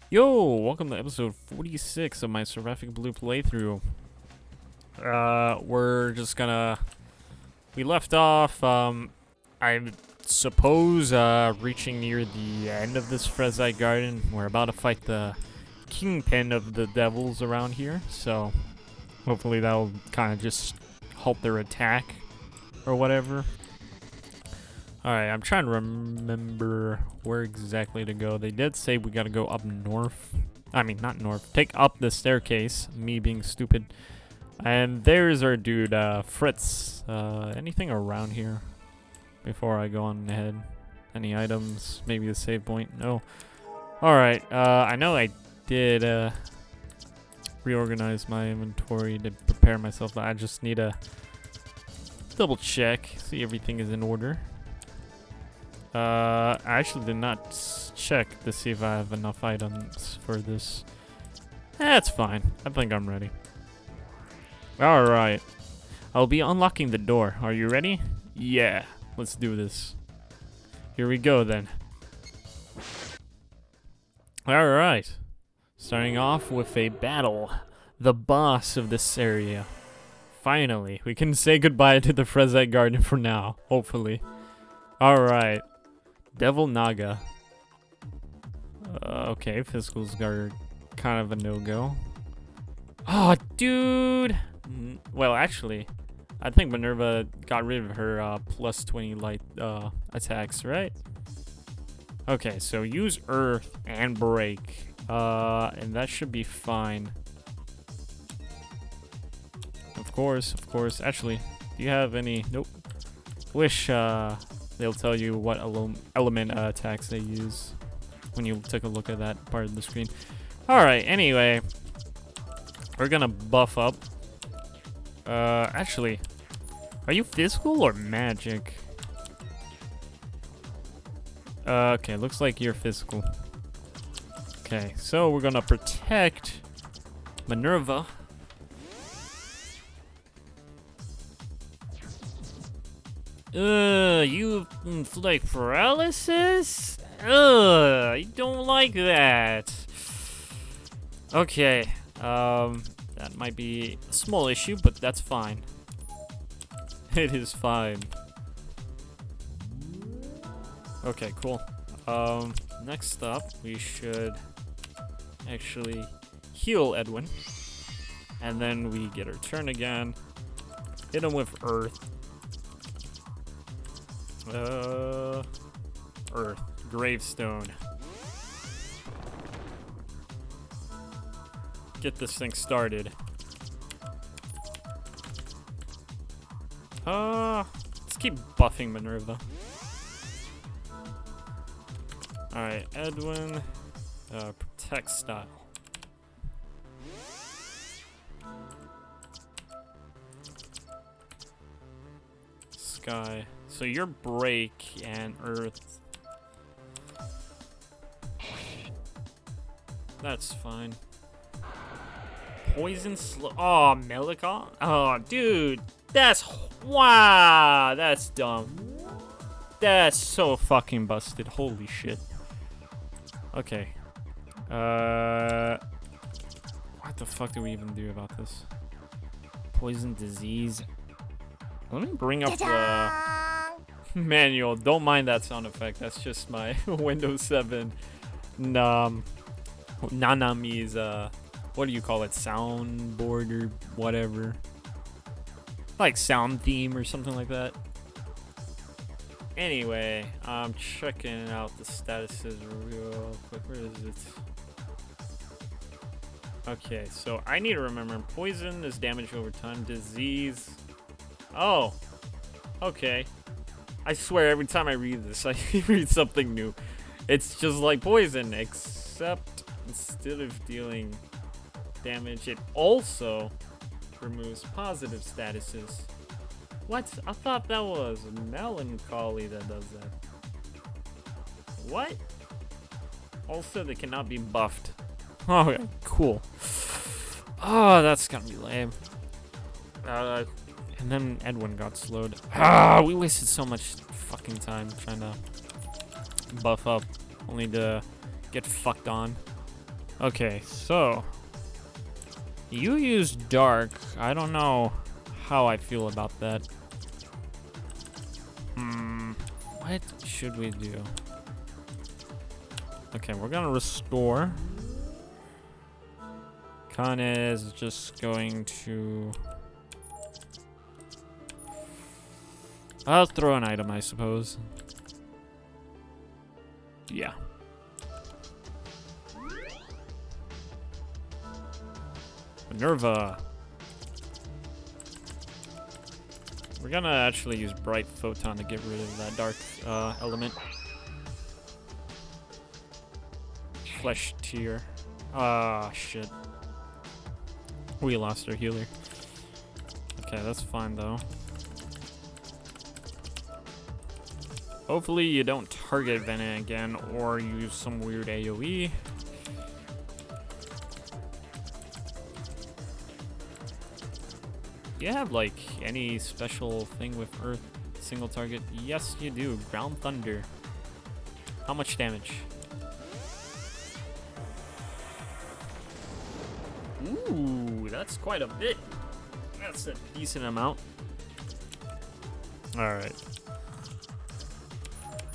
Yo, welcome to episode 46 of my Seraphic Blue playthrough. We're just gonna... We left off, I suppose, reaching near the end of this Frezite Garden. We're about to fight the kingpin of the devils around here, so hopefully that'll kind of just halt their attack or whatever. Alright, I'm trying to remember where exactly to go. They did say we gotta go up north. I mean, not north. Take up the staircase. Me being stupid. And there's our dude, Fritz. Anything around here before I go on ahead? Any items? Maybe a save point? No. Alright, I know I did, reorganize my inventory to prepare myself, but I just need to double check, see everything is in order. I actually did not check to see if I have enough items for this. That's fine. I think I'm ready. Alright. I'll be unlocking the door. Are you ready? Yeah. Let's do this. Here we go then. Alright. Starting off with a battle. The boss of this area. Finally. We can say goodbye to the Frezite Garden for now. Hopefully. Alright. Devil Naga. Okay, physicals are kind of a no-go. Oh, dude! Well, actually, I think Minerva got rid of her plus 20 light attacks, right? Okay, so use Earth and Break. And that should be fine. Of course. Actually, do you have any... Nope. Wish, they'll tell you what element attacks they use when you take a look at that part of the screen. Alright, anyway. We're gonna buff up. Actually, are you physical or magic? Okay, looks like you're physical. Okay, so we're gonna protect Minerva. You inflict paralysis? I don't like that. Okay, that might be a small issue, but that's fine. It is fine. Okay, cool. Next up, we should actually heal Edwin. And then we get our turn again. Hit him with Earth. Earth. Gravestone. Get this thing started. Let's keep buffing Minerva. Alright, Edwin. Protect style. Sky. So you're Break and Earth. That's fine. Poison slow. Oh, Melicon? Oh, dude. Wow. That's dumb. That's so fucking busted. Holy shit. Okay. What the fuck do we even do about this? Poison disease. Let me bring up the manual. Don't mind that sound effect. That's just my Windows 7 Nanami's what do you call it? Soundboard or whatever. Like sound theme or something like that. Anyway, I'm checking out the statuses real quick. Where is it? Okay, so I need to remember poison is damage over time. Disease. Oh. Okay. I swear every time I read this, I read something new. It's just like poison, except instead of dealing damage, it also removes positive statuses. What? I thought that was melancholy that does that. What? Also, they cannot be buffed. Oh, okay, cool. Oh, that's gonna be lame. And then Edwin got slowed. We wasted so much fucking time trying to buff up, only to get fucked on. Okay, so you use dark. I don't know how I feel about that. What should we do? Okay, we're gonna restore. Kane is just going to... I'll throw an item, I suppose. Yeah. Minerva. We're gonna actually use Bright Photon to get rid of that dark element. Flesh Tear. Ah, shit. We lost our healer. Okay, that's fine though. Hopefully you don't target Venom again or use some weird AoE. Do you have like any special thing with Earth single target? Yes, you do. Ground Thunder. How much damage? Ooh, that's quite a bit. That's a decent amount. Alright.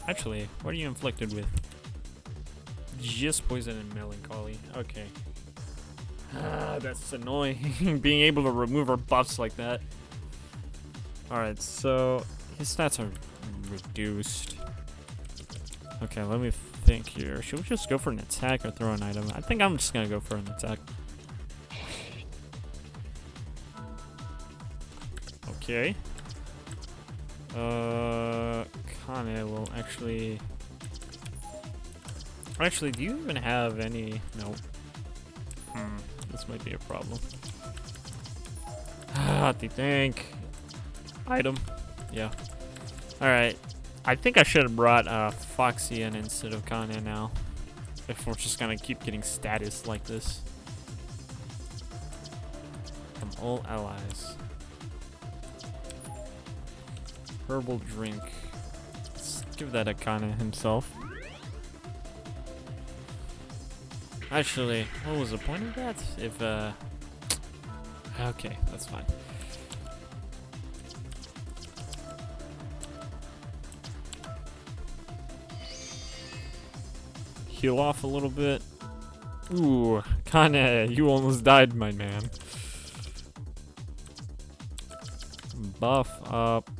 Actually, what are you inflicted with? Just poison and melancholy. Okay. Ah, that's annoying. Being able to remove our buffs like that. Alright, so his stats are reduced. Okay, let me think here. Should we just go for an attack or throw an item? I think I'm just gonna go for an attack. Okay. Kane will actually... Actually, do you even have any... Nope. This might be a problem. What do you think? Item? Yeah. Alright. I think I should have brought Foxy in instead of Kane now. If we're just gonna keep getting status like this. From all allies. Herbal drink. Let's give that a Kane himself. Actually, what was the point of that? If, okay, that's fine. Heal off a little bit. Ooh, Kane, you almost died, my man. Buff up.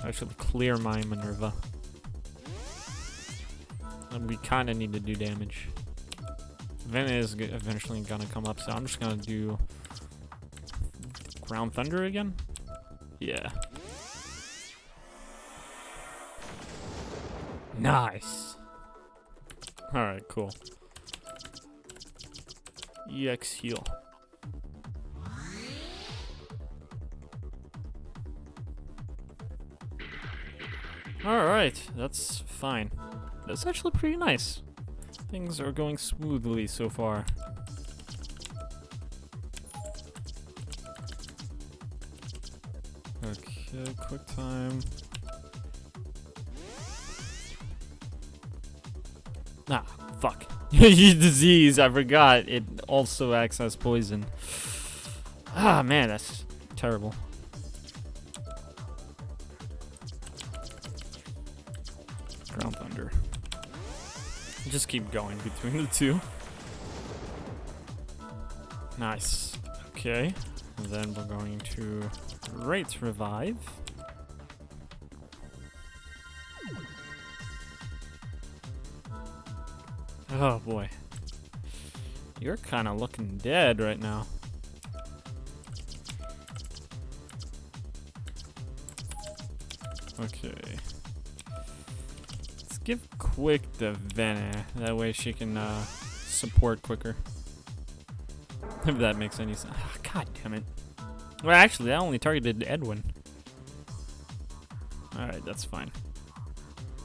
I should clear my Minerva. And we kind of need to do damage. Venom is eventually gonna come up, so I'm just gonna do Ground Thunder again. Yeah. Nice. All right, cool. EX heal. All right, that's fine. That's actually pretty nice. Things are going smoothly so far. Okay, quick time. Ah, fuck. Disease, I forgot. It also acts as poison. Ah, man, that's terrible. Ground Thunder. Just keep going between the two. Nice. Okay. And then we're going to Great Revive. Oh boy. You're kind of looking dead right now. Okay. Let's give Quick the Venom. That way she can support quicker. If that makes any sense. Oh, God damn it. Well, actually, that only targeted Edwin. Alright, that's fine.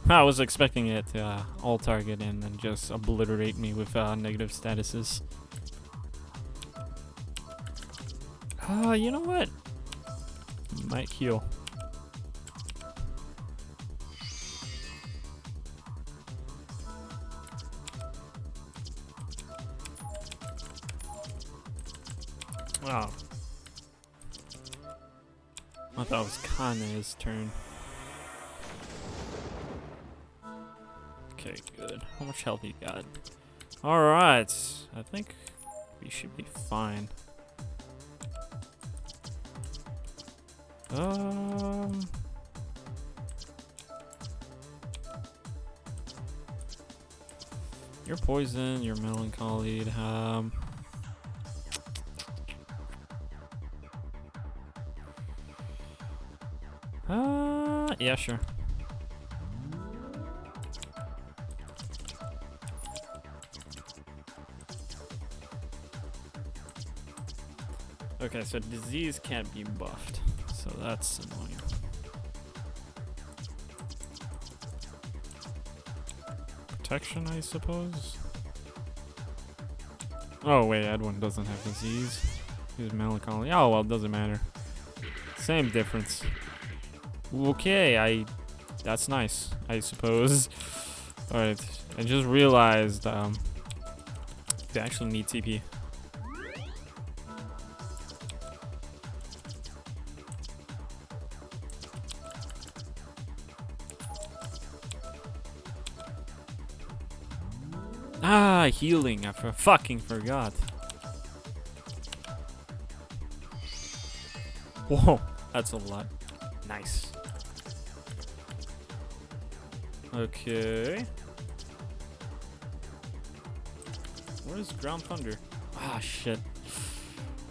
I was expecting it to all target and then just obliterate me with negative statuses. You know what? Might heal. Oh. I thought it was Kane's turn. Okay, good. How much health you got? Alright. I think we should be fine. You're poison, you're melancholy. Yeah, sure. Okay, so disease can't be buffed, so that's annoying. Protection, I suppose? Oh wait, Edwin doesn't have disease. He's melancholy. Oh well, it doesn't matter. Same difference. Okay, that's nice, I suppose. Alright, I just realized they actually need TP. Ah, healing. I fucking forgot. Whoa, that's a lot. Nice. Okay. Where's Ground Thunder? Ah, shit.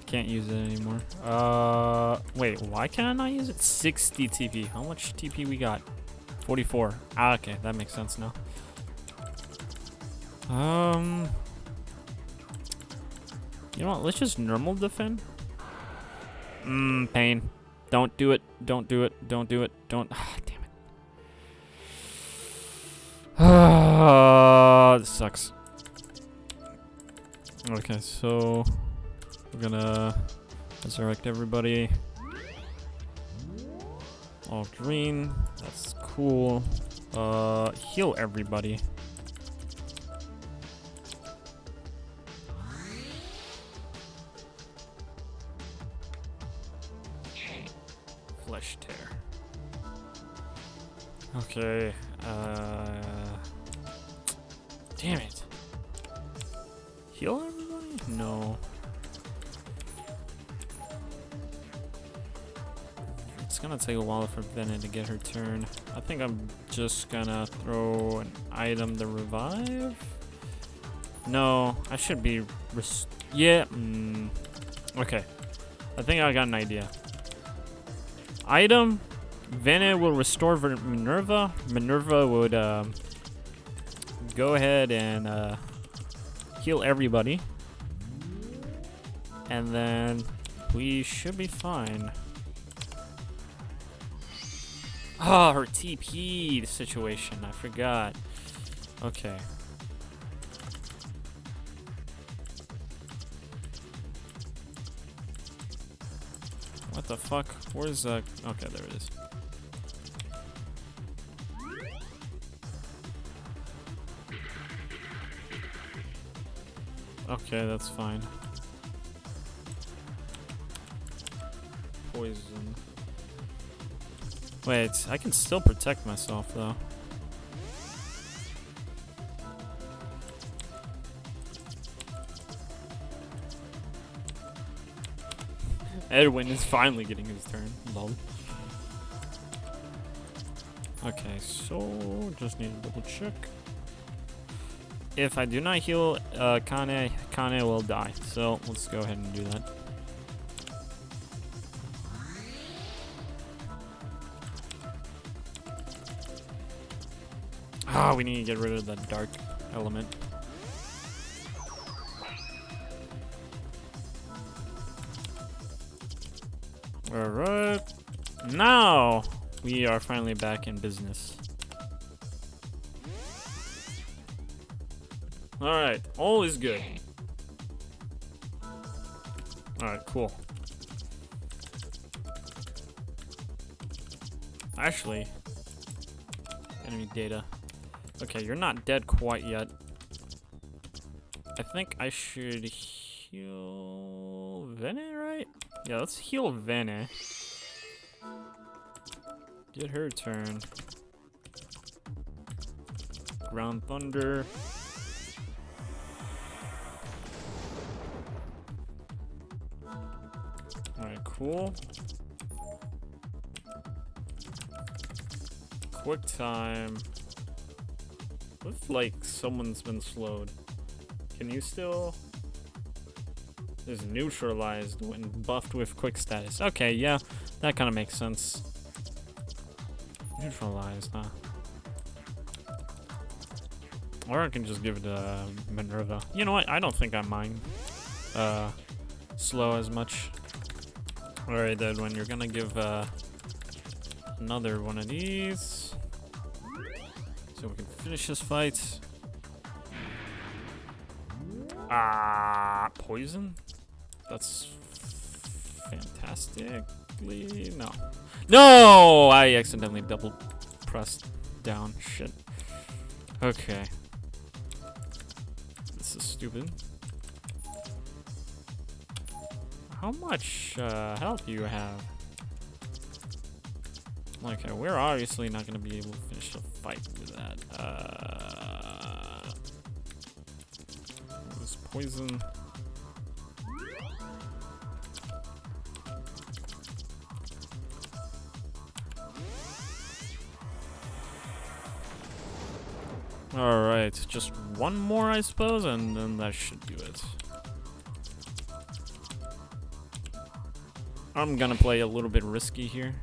Can't use it anymore. Wait, why can I not use it? 60 TP. How much TP we got? 44. Ah, okay, that makes sense now. You know what? Let's just normal defend. Pain. Don't do it. Don't do it. Don't do it. Don't. Ah, damn it. Ah, this sucks. Okay, so we're gonna resurrect everybody. All green. That's cool. Heal everybody. Flesh tear. Okay. Damn it. Heal everybody? No. It's gonna take a while for Bennett to get her turn. I think I'm just gonna throw an item to revive. No, I should be. Yeah. Okay. I think I got an idea. Item. Vene will restore Minerva. Minerva would go ahead and heal everybody. And then we should be fine. Oh, her TP situation. I forgot. Okay. What the fuck? Where's okay, there it is. Okay, that's fine. Poison. Wait, I can still protect myself though. Edwin is finally getting his turn. Lol. Okay, so just need to double check. If I do not heal Kane will die. So let's go ahead and do that. Ah, we need to get rid of that dark element. Alright. Now we are finally back in business. Alright, all is good. Alright, cool. Actually, enemy data. Okay, you're not dead quite yet. I think I should heal Vene, right? Yeah, let's heal Vene. Get her turn. Ground Thunder. Alright, cool. Quick time. What if, like, someone's been slowed? Can you still... Is neutralized when buffed with quick status. Okay, yeah, that kind of makes sense. Neutralized, huh? Or I can just give it to Minerva. You know what? I don't think I mind slow as much. Alright, then when you're gonna give another one of these, so we can finish this fight. Poison? That's fantastically... No. No! I accidentally double pressed down. Shit. Okay. This is stupid. How much health do you have? Okay, we're obviously not gonna be able to finish the fight with that. This poison. Alright, just one more, I suppose, and then that should do it. I'm gonna play a little bit risky here.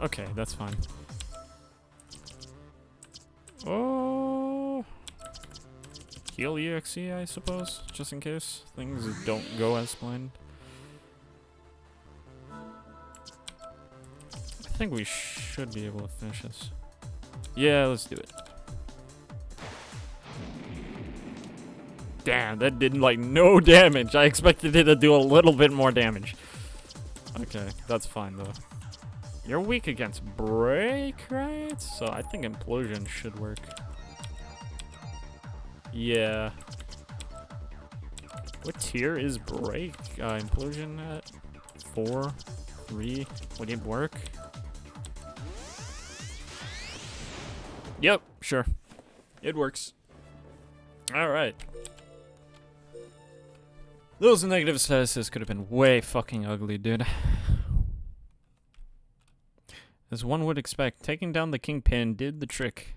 Okay, that's fine. Oh, heal EXE, I suppose, just in case things don't go as planned. I think we should be able to finish this. Yeah, let's do it. Damn, that did like no damage. I expected it to do a little bit more damage. Okay, that's fine though. You're weak against break, right? So I think implosion should work. Yeah. What tier is break? Implosion at 4, 3. Would it work? Yep, sure. It works. Alright. Those negative statuses could have been way fucking ugly, dude. As one would expect, taking down the Kingpin did the trick.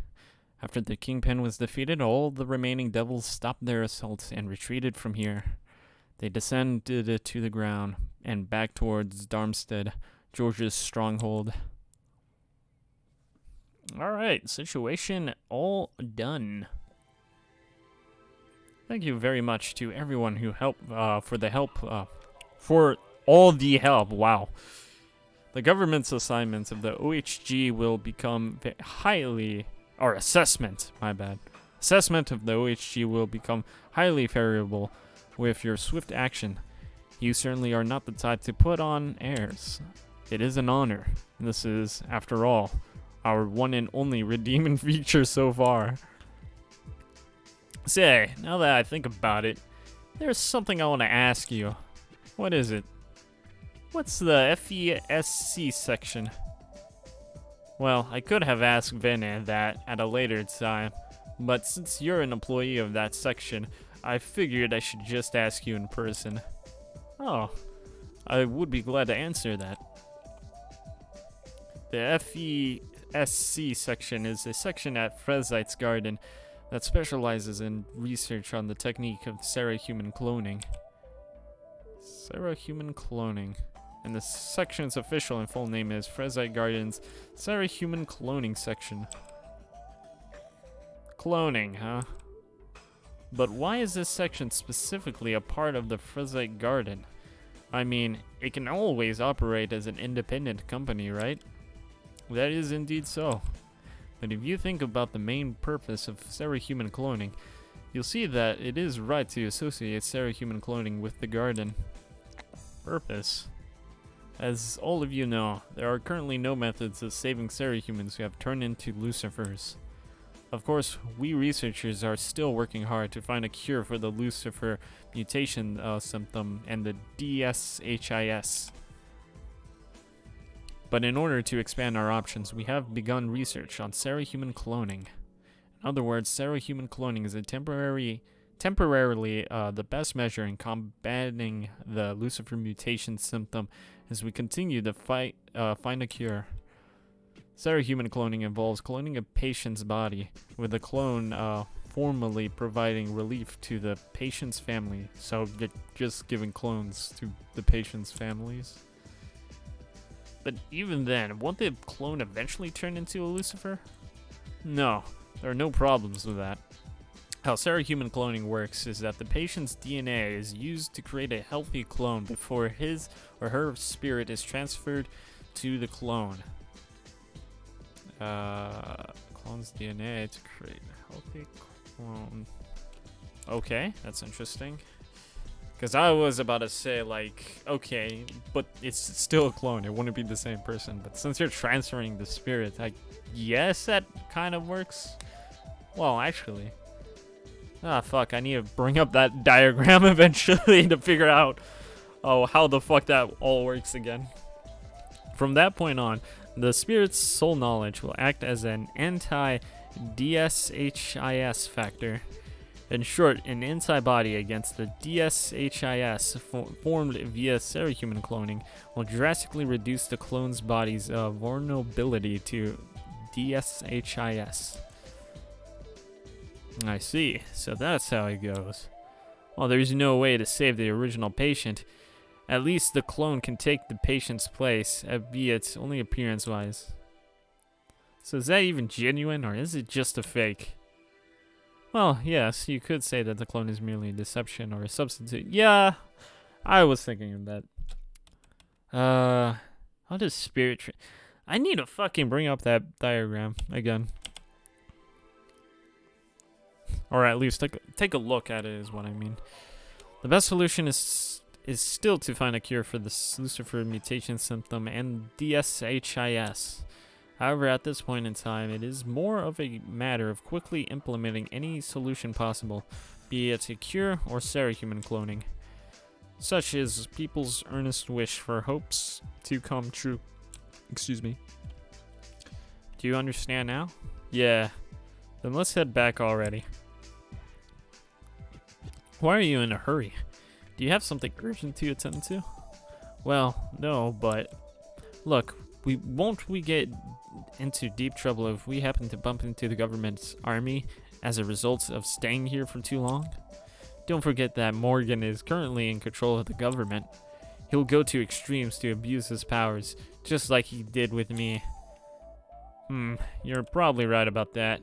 After the Kingpin was defeated, all the remaining devils stopped their assaults and retreated from here. They descended to the ground and back towards Darmstadt, George's stronghold. Alright, situation all done. Thank you very much to everyone who helped, for all the help. Wow. The government's assignments of the OHG will become assessment of the OHG will become highly favorable with your swift action. You certainly are not the type to put on airs. It is an honor. This is, after all, our one and only redeeming feature so far. Say, now that I think about it, there's something I want to ask you. What is it? What's the FESC section? Well, I could have asked Vene that at a later time, but since you're an employee of that section, I figured I should just ask you in person. Oh, I would be glad to answer that. The FESC section is a section at Frezite's Garden that specializes in research on the technique of Serahuman cloning. Serahuman cloning. And the section's official and full name is Frezite Garden's Serahuman Cloning Section. Cloning, huh? But why is this section specifically a part of the Frezite Garden? I mean, it can always operate as an independent company, right? That is indeed so. But if you think about the main purpose of Serahuman cloning, you'll see that it is right to associate Serahuman cloning with the garden. Purpose. As all of you know, there are currently no methods of saving Serahumans who have turned into Lucifers. Of course, we researchers are still working hard to find a cure for the Lucifer mutation symptom and the DSHIS. But in order to expand our options, we have begun research on Serahuman cloning. In other words, Serahuman cloning is a temporarily the best measure in combating the Lucifer mutation symptom as we continue to find a cure. Serahuman cloning involves cloning a patient's body, with the clone formally providing relief to the patient's family. So you're just giving clones to the patient's families. But even then, won't the clone eventually turn into a Lucifer? No, there are no problems with that. How Serahuman cloning works is that the patient's DNA is used to create a healthy clone before his or her spirit is transferred to the clone. Clone's DNA to create a healthy clone. Okay, that's interesting. Because I was about to say, like, okay, but it's still a clone. It wouldn't be the same person. But since you're transferring the spirit, I guess that kind of works. Well, actually. Ah, fuck. I need to bring up that diagram eventually to figure out how the fuck that all works again. From that point on, the spirit's soul knowledge will act as an anti-DSHIS factor. In short, an antibody against the DSHIS formed via Serahuman cloning will drastically reduce the clone's body's vulnerability to DSHIS. I see, so that's how it goes. Well, there's no way to save the original patient. At least the clone can take the patient's place, albeit only appearance-wise. So is that even genuine, or is it just a fake? Well, yes, you could say that the clone is merely a deception or a substitute. Yeah, I was thinking of that. How does spirit... I need to fucking bring up that diagram again. Or at least take a look at it is what I mean. The best solution is still to find a cure for the Lucifer mutation symptom and DSHIS. However, at this point in time, it is more of a matter of quickly implementing any solution possible, be it a cure or Serahuman cloning. Such is people's earnest wish for hopes to come true. Excuse me. Do you understand now? Yeah. Then let's head back already. Why are you in a hurry? Do you have something urgent to attend to? Well, no, but... Look, won't we get into deep trouble if we happen to bump into the government's army as a result of staying here for too long? Don't forget that Morgan is currently in control of the government. He'll go to extremes to abuse his powers, just like he did with me. You're probably right about that.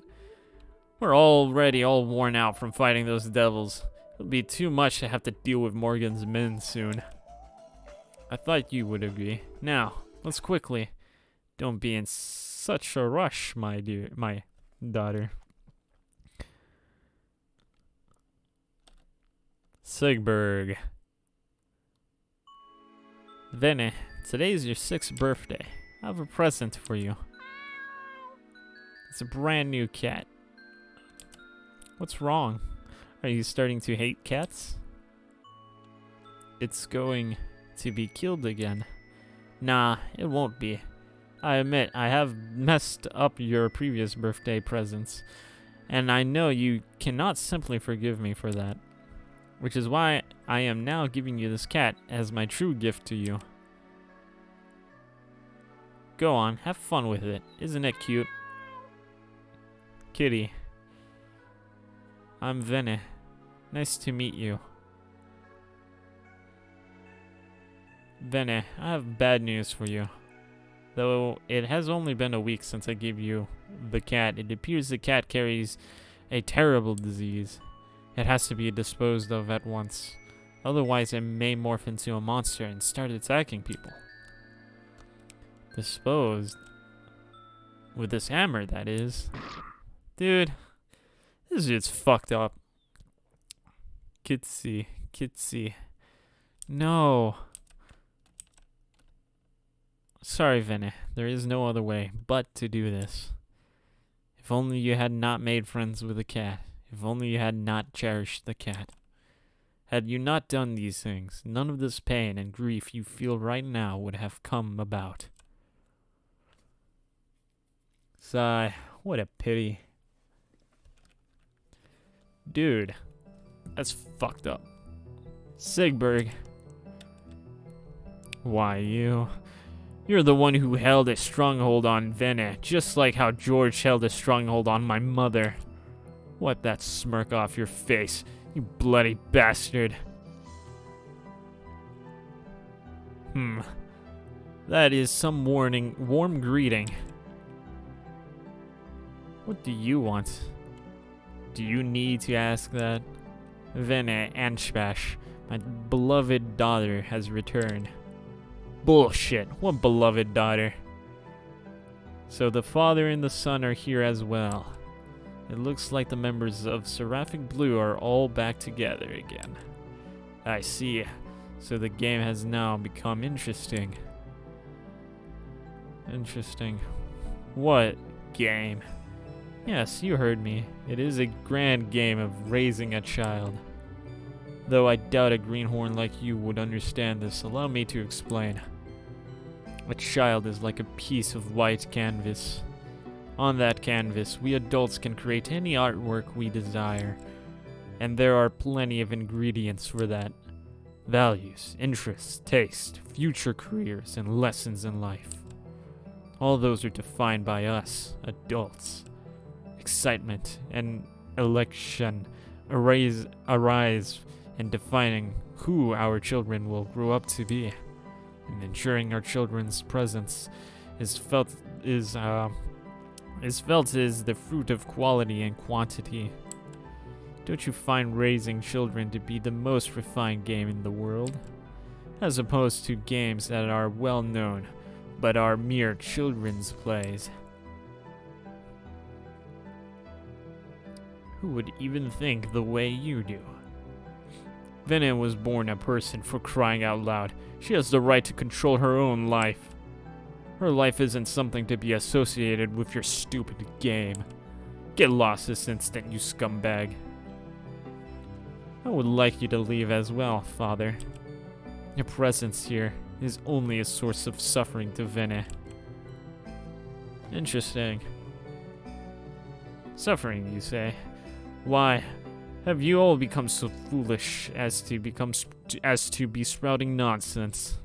We're already all worn out from fighting those devils. It'll be too much to have to deal with Morgan's men soon. I thought you would agree. Now, let's quickly. Don't be in such a rush, my daughter. Sigburg. Vene, today is your 6th birthday. I have a present for you. It's a brand new cat. What's wrong? Are you starting to hate cats? It's going to be killed again. Nah, it won't be. I admit, I have messed up your previous birthday presents, and I know you cannot simply forgive me for that. Which is why I am now giving you this cat as my true gift to you. Go on, have fun with it. Isn't it cute? Kitty. I'm Vene. Nice to meet you. Vene, I have bad news for you. Though it has only been a week since I gave you the cat, it appears the cat carries a terrible disease. It has to be disposed of at once. Otherwise, it may morph into a monster and start attacking people. Disposed? With this hammer, that is. Dude, this is fucked up. Kitsy. No. Sorry, Vene. There is no other way but to do this. If only you had not made friends with the cat. If only you had not cherished the cat. Had you not done these things, none of this pain and grief you feel right now would have come about. Sigh, what a pity. Dude, that's fucked up. Sigberg. Why, you're the one who held a stronghold on Vene, just like how George held a stronghold on my mother. Wipe that smirk off your face, you bloody bastard. That is some warm greeting. What do you want? Do you need to ask that? Vene Anshbash, my beloved daughter, has returned. Bullshit, what beloved daughter? So the father and the son are here as well. It looks like the members of Seraphic Blue are all back together again. I see. So the game has now become interesting. Interesting. What game? Yes, you heard me. It is a grand game of raising a child. Though I doubt a greenhorn like you would understand this, allow me to explain. A child is like a piece of white canvas. On that canvas, we adults can create any artwork we desire, and there are plenty of ingredients for that. Values, interests, taste, future careers, and lessons in life. All those are defined by us, adults. Excitement and election arise in defining who our children will grow up to be, and ensuring our children's presence is felt is the fruit of quality and quantity. Don't you find raising children to be the most refined game in the world? As opposed to games that are well known, but are mere children's plays. Who would even think the way you do? Vene was born a person, for crying out loud. She has the right to control her own life. Her life isn't something to be associated with your stupid game. Get lost this instant, you scumbag. I would like you to leave as well, Father. Your presence here is only a source of suffering to Vene. Interesting. Suffering, you say? Why have you all become so foolish as to be sprouting nonsense?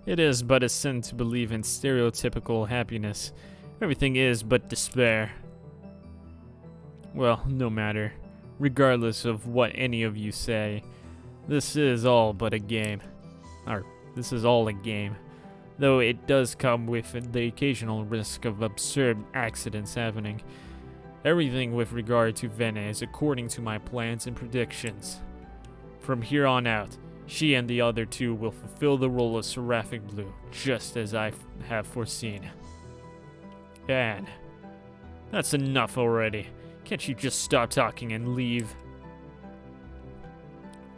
It is but a sin to believe in stereotypical happiness. Everything is but despair. Well, no matter. Regardless of what any of you say, this is all but a game. This is all a game. Though it does come with the occasional risk of absurd accidents happening. Everything with regard to Vene is according to my plans and predictions. From here on out, she and the other two will fulfill the role of Seraphic Blue, just as I have foreseen. And that's enough already. Can't you just stop talking and leave?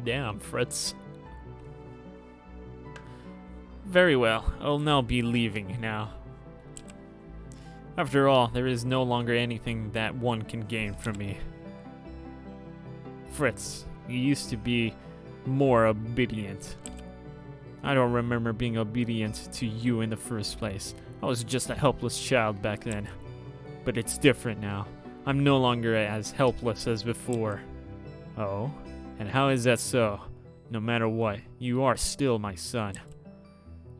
Damn, Fritz. Very well, I'll now be leaving now. After all, there is no longer anything that one can gain from me. Fritz, you used to be more obedient. I don't remember being obedient to you in the first place. I was just a helpless child back then. But it's different now. I'm no longer as helpless as before. Oh? And how is that so? No matter what, you are still my son.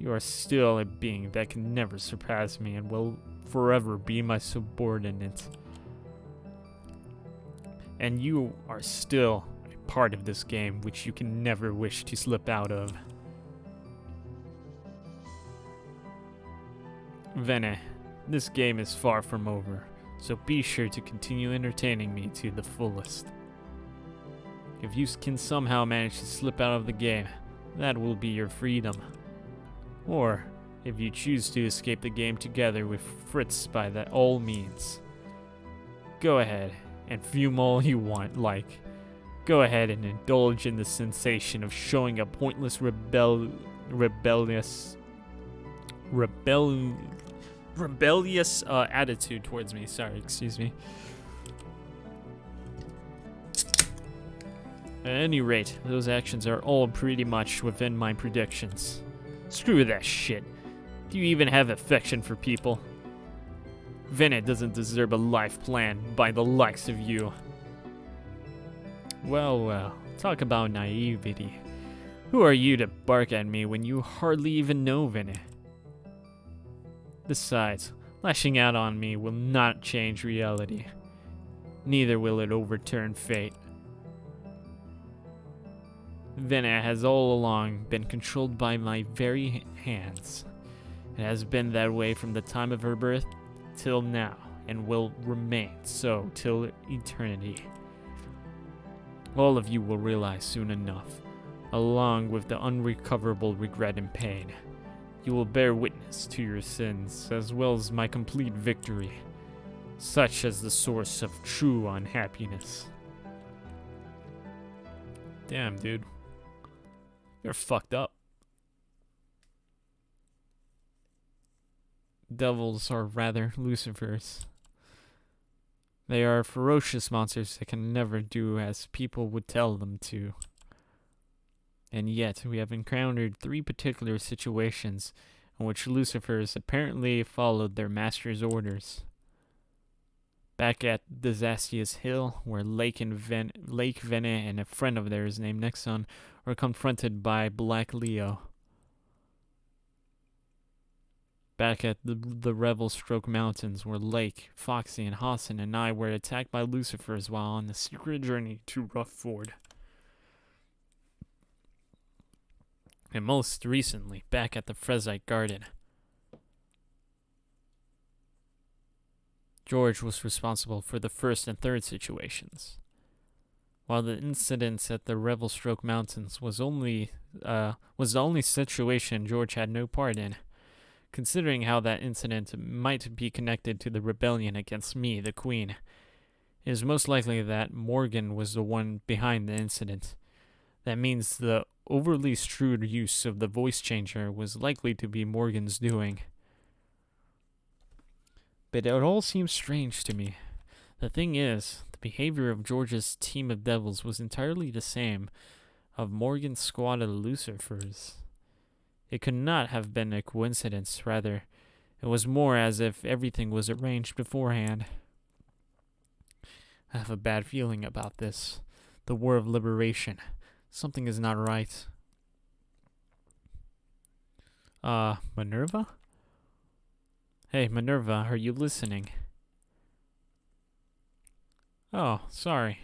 You are still a being that can never surpass me and will forever be my subordinate. And you are still a part of this game which you can never wish to slip out of. Vene, this game is far from over, so be sure to continue entertaining me to the fullest. If you can somehow manage to slip out of the game, that will be your freedom. Or, if you choose to escape the game together with Fritz by that all means, go ahead and fume all you want, go ahead and indulge in the sensation of showing a pointless rebellious attitude towards me. Sorry, excuse me. At any rate, those actions are all pretty much within my predictions. Screw that shit. Do you even have affection for people? Vene doesn't deserve a life plan by the likes of you. Well, talk about naivety. Who are you to bark at me when you hardly even know Vene? Besides, lashing out on me will not change reality. Neither will it overturn fate. Vene has all along been controlled by my very hands. It has been that way from the time of her birth till now, and will remain so till eternity. All of you will realize soon enough, along with the unrecoverable regret and pain. You will bear witness to your sins, as well as my complete victory, such as the source of true unhappiness. Damn, dude. You're fucked up. Devils, or rather, Lucifers. They are ferocious monsters that can never do as people would tell them to. And yet, we have encountered 3 particular situations in which Lucifers apparently followed their master's orders. Back at Disastia's Hill, where Lake Vene and a friend of theirs named Nexon were confronted by Black Leo. Back at the Revelstoke Mountains, where Lake, Foxy, and Hassan and I were attacked by Lucifers while on the secret journey to Rough Ford. And most recently, back at the Frezite Garden. George was responsible for the first and third situations, while the incidents at the Revelstoke Mountains was the only situation George had no part in. Considering how that incident might be connected to the rebellion against me, the Queen, it is most likely that Morgan was the one behind the incident. That means the overly shrewd use of the voice changer was likely to be Morgan's doing. But it all seems strange to me. The thing is, the behavior of George's team of devils was entirely the same of Morgan's squad of Lucifers. It could not have been a coincidence, rather, it was more as if everything was arranged beforehand. I have a bad feeling about this. The War of Liberation. Something is not right. Minerva? Hey, Minerva, are you listening? Oh, sorry.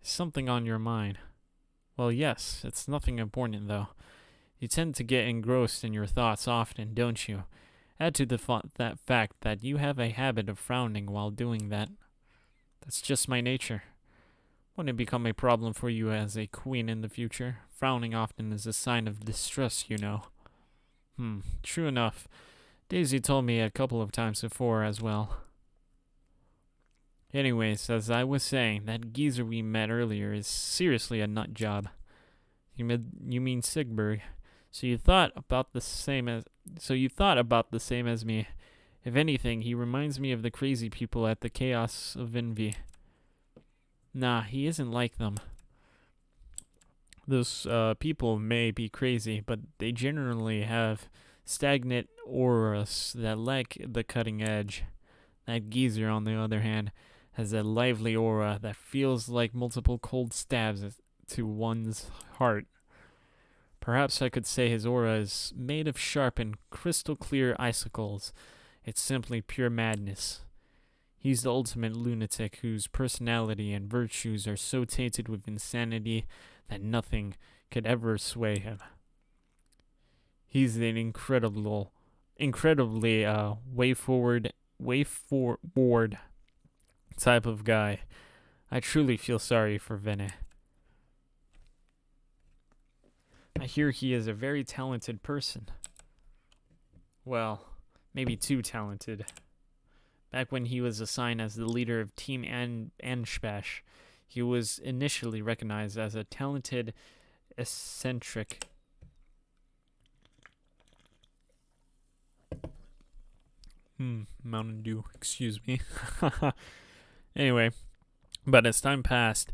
Is something on your mind? Well, yes, it's nothing important, though. You tend to get engrossed in your thoughts often, don't you? Add to that fact that you have a habit of frowning while doing that. That's just my nature. Wouldn't it become a problem for you as a queen in the future? Frowning often is a sign of distress, you know. True enough. Daisy told me a couple of times before as well. Anyways, as I was saying, that geezer we met earlier is seriously a nut job. You mean Sigburg? So you thought about the same as me. If anything, he reminds me of the crazy people at the Chaos of Envy. Nah, he isn't like them. Those people may be crazy, but they generally have stagnant auras that lack the cutting edge. That geezer, on the other hand, has a lively aura that feels like multiple cold stabs to one's heart. Perhaps I could say his aura is made of sharp and crystal clear icicles. It's simply pure madness. He's the ultimate lunatic whose personality and virtues are so tainted with insanity that nothing could ever sway him. He's an incredibly way forward type of guy. I truly feel sorry for Vene. I hear he is a very talented person. Well, maybe too talented. Back when he was assigned as the leader of Team Anspach, he was initially recognized as a talented, eccentric Mountain Dew, excuse me. Anyway, but as time passed,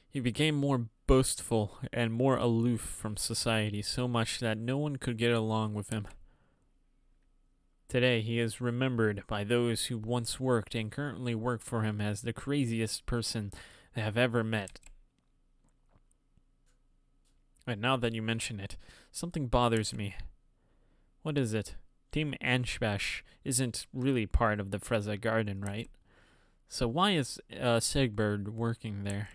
he became more boastful and more aloof from society, so much that no one could get along with him. Today, he is remembered by those who once worked and currently work for him as the craziest person they have ever met. And now that you mention it, something bothers me. What is it? Team Anshbash isn't really part of the Freza Garden, right? So why is Sigbert working there?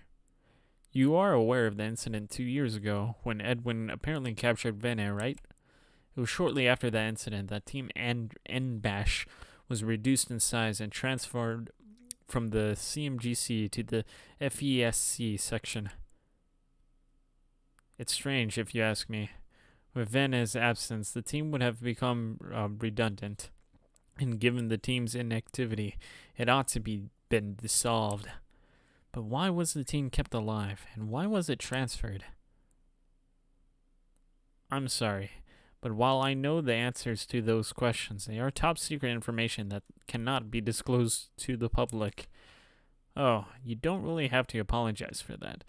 You are aware of the incident 2 years ago when Edwin apparently captured Vene, right? It was shortly after that incident that Team Anbash was reduced in size and transferred from the CMGC to the FESC section. It's strange if you ask me. With Vene's absence, the team would have become redundant, and given the team's inactivity, it ought to be been dissolved. But why was the team kept alive, and why was it transferred? I'm sorry, but while I know the answers to those questions, they are top secret information that cannot be disclosed to the public. Oh, you don't really have to apologize for that.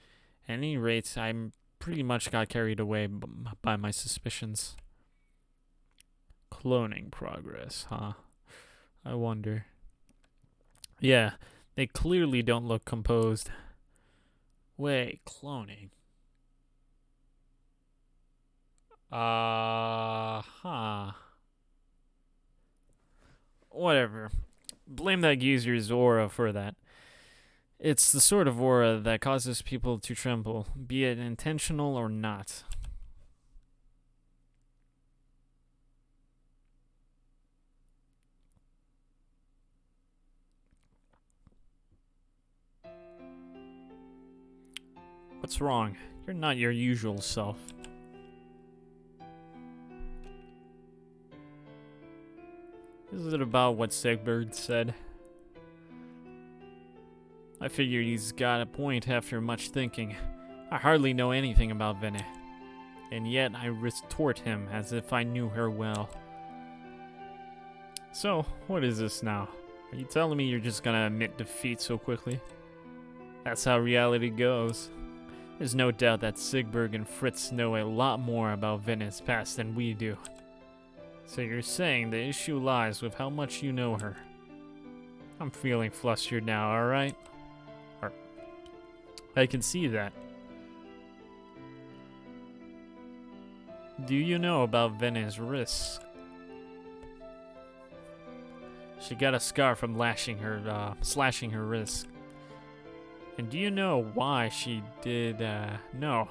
At any rate, I'm pretty much got carried away by my suspicions. Cloning progress, huh? I wonder. Yeah, they clearly don't look composed. Wait, cloning? Whatever. Blame that user's aura for that. It's the sort of aura that causes people to tremble, be it intentional or not. What's wrong? You're not your usual self. Is it about what Sigbert said? I figure he's got a point after much thinking. I hardly know anything about Vene, and yet I retort him as if I knew her well. So, what is this now? Are you telling me you're just gonna admit defeat so quickly? That's how reality goes. There's no doubt that Sigbert and Fritz know a lot more about Vene's past than we do. So you're saying the issue lies with how much you know her. I'm feeling flustered now, alright? I can see that. Do you know about Vene's wrist? She got a scar from slashing her wrist. And do you know why she did, no.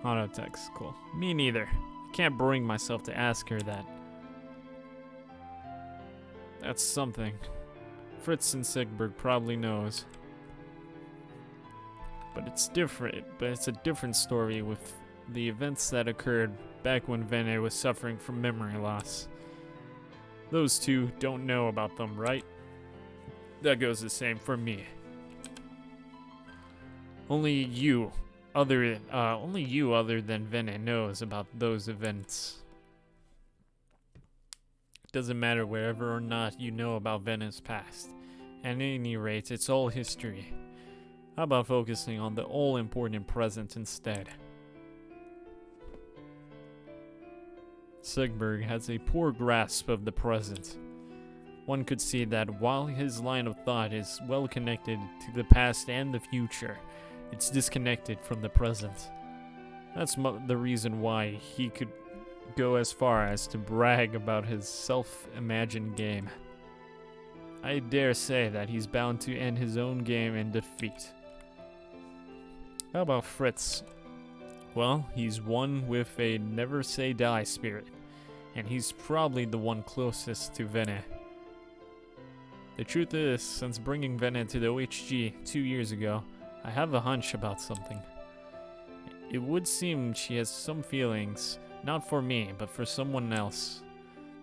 Auto text, cool. Me neither. I can't bring myself to ask her that. That's something. Fritz and Sigbert probably knows. But it's a different story with the events that occurred back when Vene was suffering from memory loss. Those two don't know about them, right? That goes the same for me. Only you other than Vene knows about those events. It doesn't matter wherever or not you know about Vene's past. At any rate, it's all history. How about focusing on the all-important present instead? Sigbert has a poor grasp of the present. One could see that while his line of thought is well connected to the past and the future, it's disconnected from the present. That's the reason why he could go as far as to brag about his self-imagined game. I dare say that he's bound to end his own game in defeat. How about Fritz? Well, he's one with a never-say-die spirit, and he's probably the one closest to Vene. The truth is, since bringing Vene to the OHG 2 years ago, I have a hunch about something. It would seem she has some feelings, not for me, but for someone else.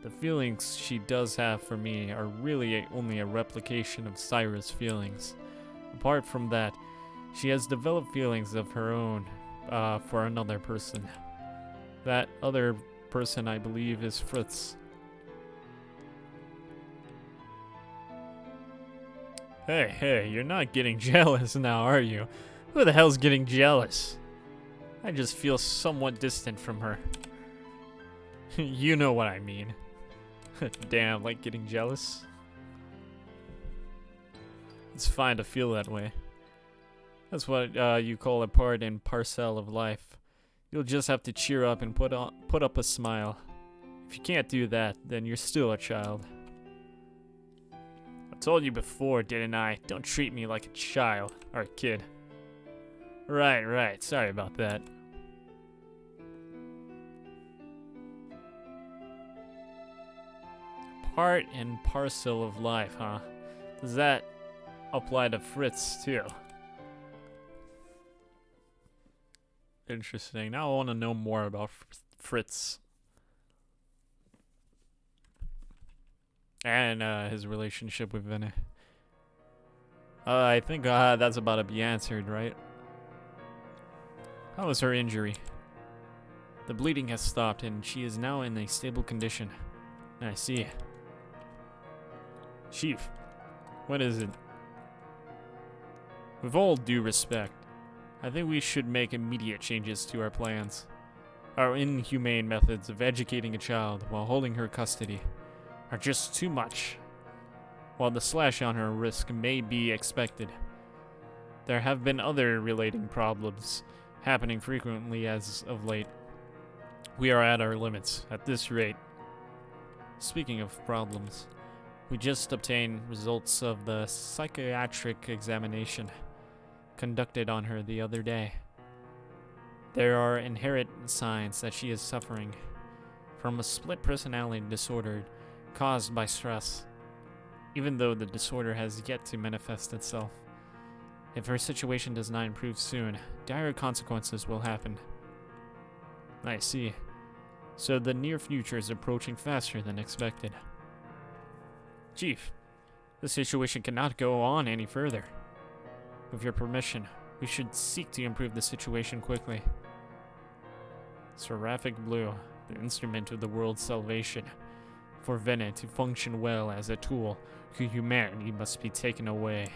The feelings she does have for me are really only a replication of Cyrus' feelings. Apart from that, she has developed feelings of her own for another person. That other person, I believe, is Fritz. Hey, you're not getting jealous now, are you? Who the hell's getting jealous? I just feel somewhat distant from her. You know what I mean. Damn, like getting jealous? It's fine to feel that way. That's what you call a part and parcel of life. You'll just have to cheer up and put up a smile. If you can't do that, then you're still a child. I told you before, didn't I? Don't treat me like a child or a kid. Right. Sorry about that. Part and parcel of life, huh? Does that apply to Fritz too? Interesting. Now I want to know more about Fritz. And his relationship with Vinny. I think that's about to be answered, right? How was her injury? The bleeding has stopped and she is now in a stable condition. I see. Chief, what is it? With all due respect, I think we should make immediate changes to our plans. Our inhumane methods of educating a child while holding her custody are just too much. While the slash on her wrist may be expected, there have been other relating problems happening frequently as of late. We are at our limits at this rate. Speaking of problems, we just obtained results of the psychiatric examination conducted on her the other day. There are inherent signs that she is suffering from a split personality disorder caused by stress, even though the disorder has yet to manifest itself. If her situation does not improve soon, dire consequences will happen. I see. So the near future is approaching faster than expected. Chief, the situation cannot go on any further. With your permission, we should seek to improve the situation quickly. Seraphic Blue, the instrument of the world's salvation. For Vene to function well as a tool, humanity must be taken away.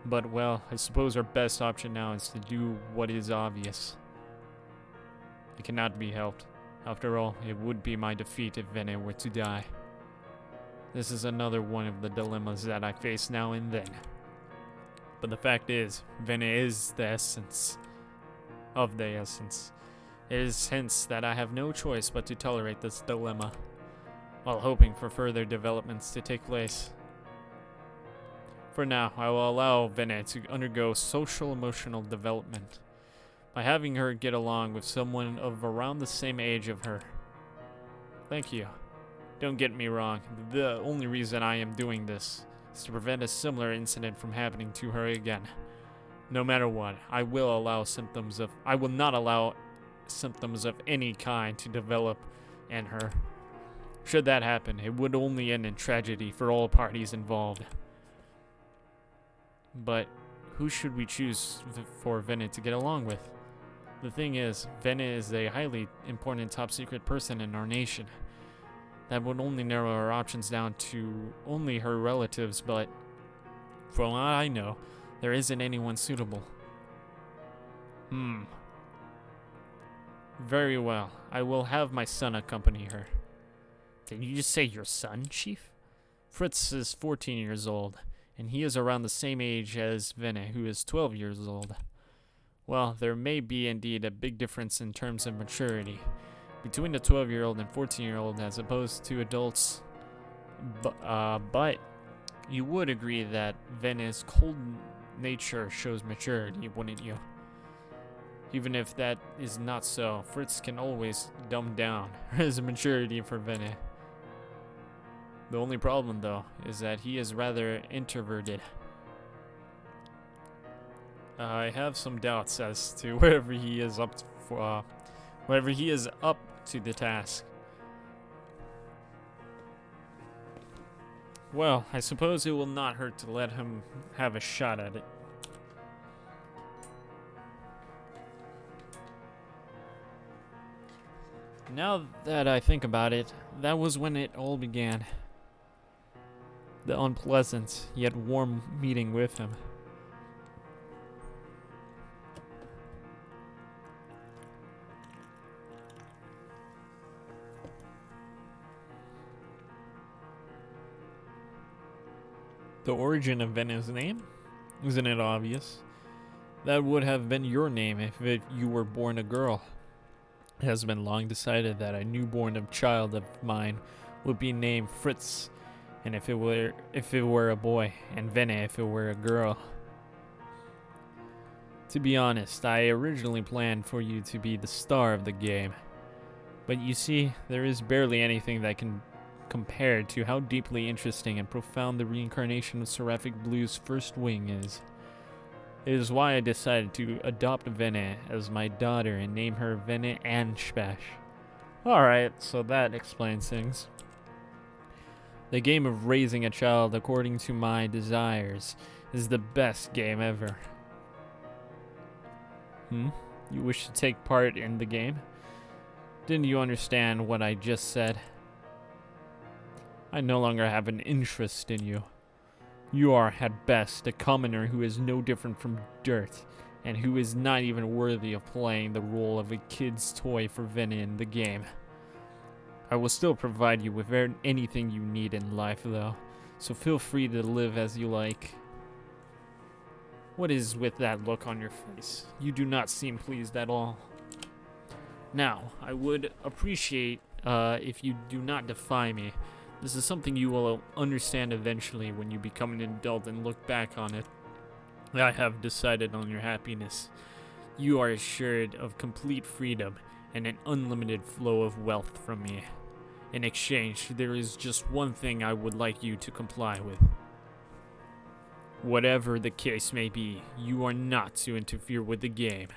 But well, I suppose our best option now is to do what is obvious. It cannot be helped. After all, it would be my defeat if Vene were to die. This is another one of the dilemmas that I face now and then. But the fact is, Vene is the essence of the essence. It is hence that I have no choice but to tolerate this dilemma, while hoping for further developments to take place. For now, I will allow Vene to undergo social-emotional development by having her get along with someone of around the same age of her. Thank you. Don't get me wrong, the only reason I am doing this is to prevent a similar incident from happening to her again. No matter what, I will not allow symptoms of any kind to develop in her. Should that happen, it would only end in tragedy for all parties involved. But who should we choose for Vene to get along with? The thing is, Vene is a highly important top secret person in our nation. That would only narrow our options down to only her relatives, but for all I know, there isn't anyone suitable. Very well, I will have my son accompany her. Did you just say your son, Chief? Fritz is 14 years old, and he is around the same age as Vene, who is 12 years old. Well, there may be indeed a big difference in terms of maturity between the 12-year-old and 14-year-old as opposed to adults. But you would agree that Vene's cold nature shows maturity, wouldn't you? Even if that is not so, Fritz can always dumb down his maturity for Vene. The only problem, though, is that he is rather introverted. I have some doubts as to whether he is up to the task. Well, I suppose it will not hurt to let him have a shot at it. Now that I think about it, that was when it all began. the unpleasant yet warm meeting with him. The origin of Vene's name? Isn't it obvious? That would have been your name if you were born a girl. It has been long decided that a newborn child of mine would be named Fritz, and if it were a boy, and Vene if it were a girl. To be honest, I originally planned for you to be the star of the game. But you see, there is barely anything that can compare to how deeply interesting and profound the reincarnation of Seraphic Blue's first wing is. It is why I decided to adopt Vene as my daughter and name her Vene Anshbash. Alright, so that explains things. The game of raising a child according to my desires is the best game ever. You wish to take part in the game? Didn't you understand what I just said? I no longer have an interest in you. You are, at best, a commoner who is no different from dirt, and who is not even worthy of playing the role of a kid's toy for Vene in the game. I will still provide you with anything you need in life, though, so feel free to live as you like. What is with that look on your face? You do not seem pleased at all. Now, I would appreciate if you do not defy me. This is something you will understand eventually when you become an adult and look back on it. I have decided on your happiness. You are assured of complete freedom and an unlimited flow of wealth from me. In exchange, there is just one thing I would like you to comply with. Whatever the case may be, you are not to interfere with the game.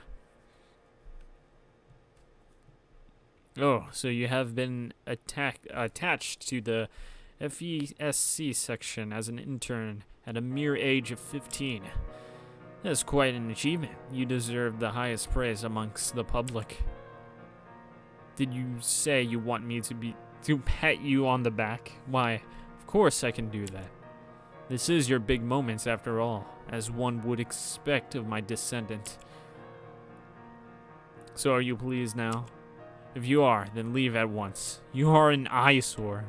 Oh, so you have been attached to the FESC section as an intern at a mere age of 15. That's quite an achievement. You deserve the highest praise amongst the public. Did you say you want me to pat you on the back? Why, of course I can do that. This is your big moments after all, as one would expect of my descendant. So are you pleased now? If you are, then leave at once. You are an eyesore.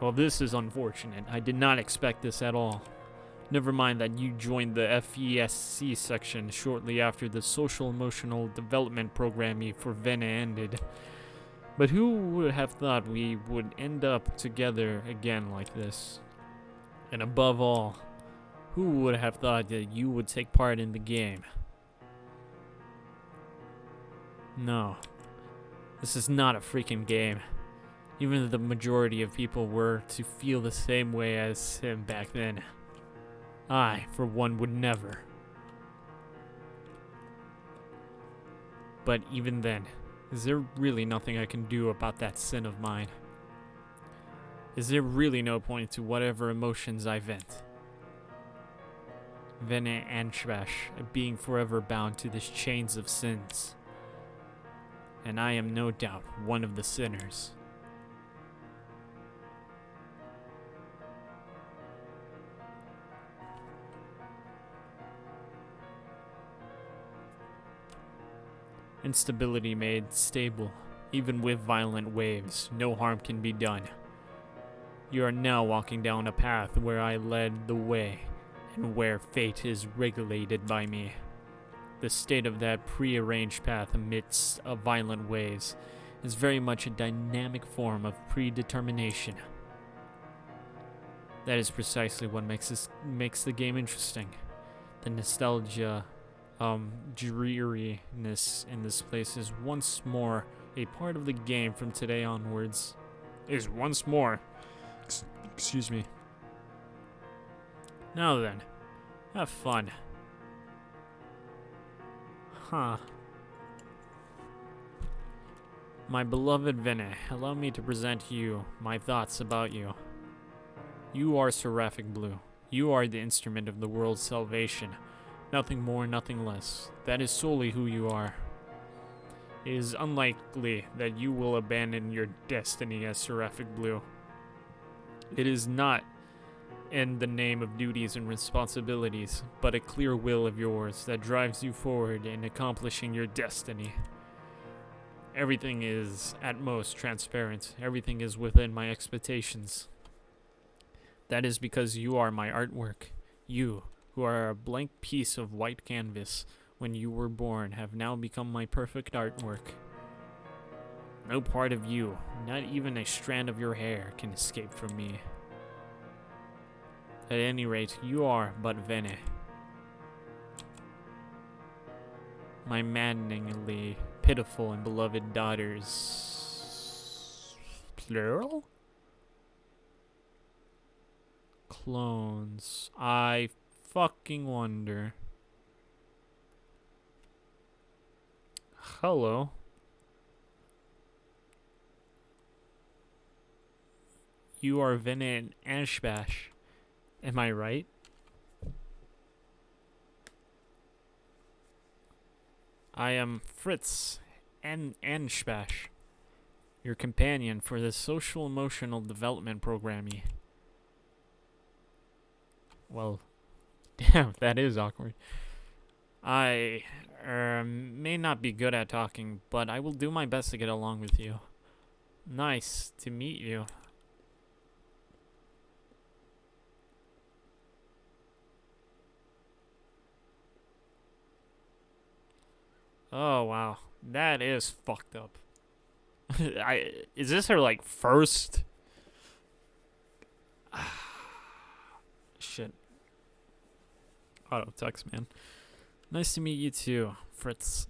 Well, this is unfortunate. I did not expect this at all. Never mind that you joined the FESC section shortly after the Social Emotional Development Program for Vene ended. But who would have thought we would end up together again like this? And above all, who would have thought that you would take part in the game? No, this is not a freaking game. Even if the majority of people were to feel the same way as him back then, I, for one, would never. But even then, is there really nothing I can do about that sin of mine? Is there really no point to whatever emotions I vent? Vene Anshbash, a being forever bound to the chains of sins. And I am no doubt one of the sinners. Instability made stable. Even with violent waves, no harm can be done. You are now walking down a path where I led the way, and where fate is regulated by me. The state of that prearranged path amidst violent waves is very much a dynamic form of predetermination. That is precisely what makes the game interesting. The nostalgia, dreariness in this place is once more a part of the game from today onwards. Is once more. Excuse me. Now then, have fun. Huh. My beloved Vene, allow me to present to you my thoughts about you. You are Seraphic Blue. You are the instrument of the world's salvation. Nothing more, nothing less. That is solely who you are. It is unlikely that you will abandon your destiny as Seraphic Blue. It is not in the name of duties and responsibilities, but a clear will of yours that drives you forward in accomplishing your destiny. Everything is, at most, transparent. Everything is within my expectations. That is because you are my artwork. You, who are a blank piece of white canvas when you were born, have now become my perfect artwork. No part of you, not even a strand of your hair, can escape from me. At any rate, you are but Vene. My maddeningly pitiful and beloved daughters... plural? Clones. I fucking wonder. Hello. You are Vene and Ashbash. Am I right? I am Fritz and Anschbash, your companion for the social emotional development programme. Well, damn, that is awkward. I may not be good at talking, but I will do my best to get along with you. Nice to meet you. Oh wow, that is fucked up. Is this her like first? Shit. Auto text, man. Nice to meet you too, Fritz.